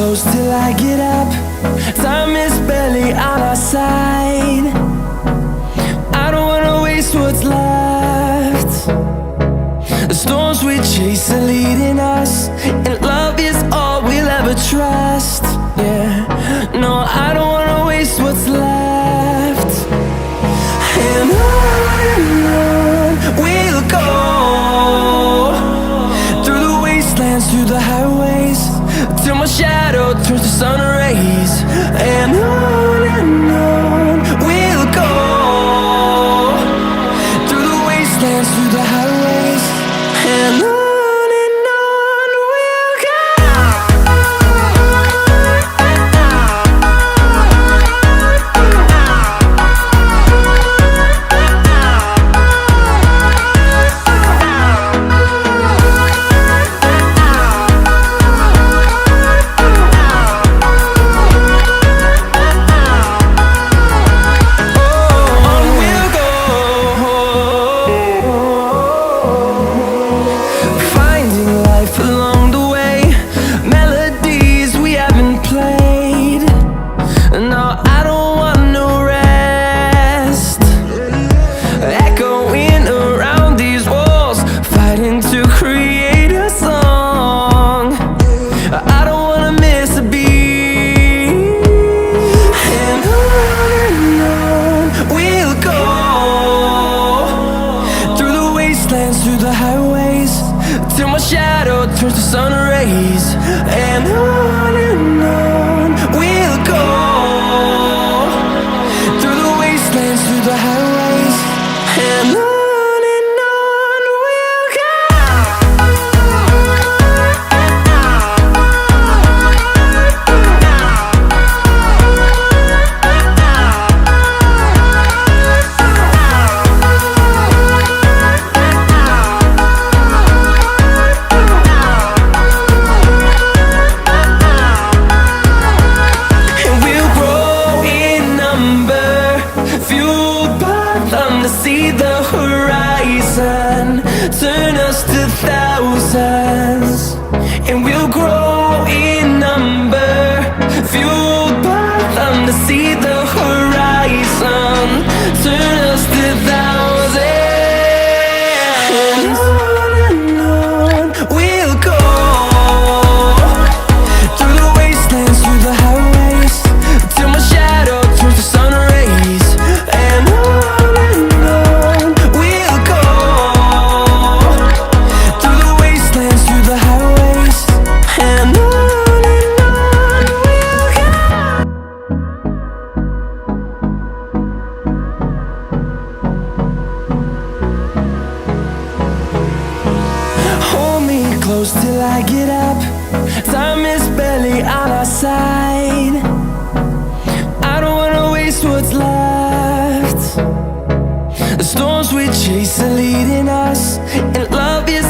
close till I get up. Time is barely on our side. I don't wanna waste what's left. The storms we chase are leading us, and love is all we'll ever trust. Yeah, no, I don't wanna waste what's left. And on we'll go, through the wastelands, through the highways, till my shadow turns to sun rays. And on we'll go, through the wastelands, through the highways, and on. Through the highways, till my shadow turns to sun rays. And on we'll go, through the wastelands, through the highways, and on we'll go. See the horizon turn us to thousands, and we'll grow in number, fueled by them to see the horizon turn us to thousands. And on we'll go, through the wastelands, through the highways, till my shadow turns to sun rays. And close till I get up. Time is barely on our side. I don't wanna waste what's left. The storms we chase are leading us, and love is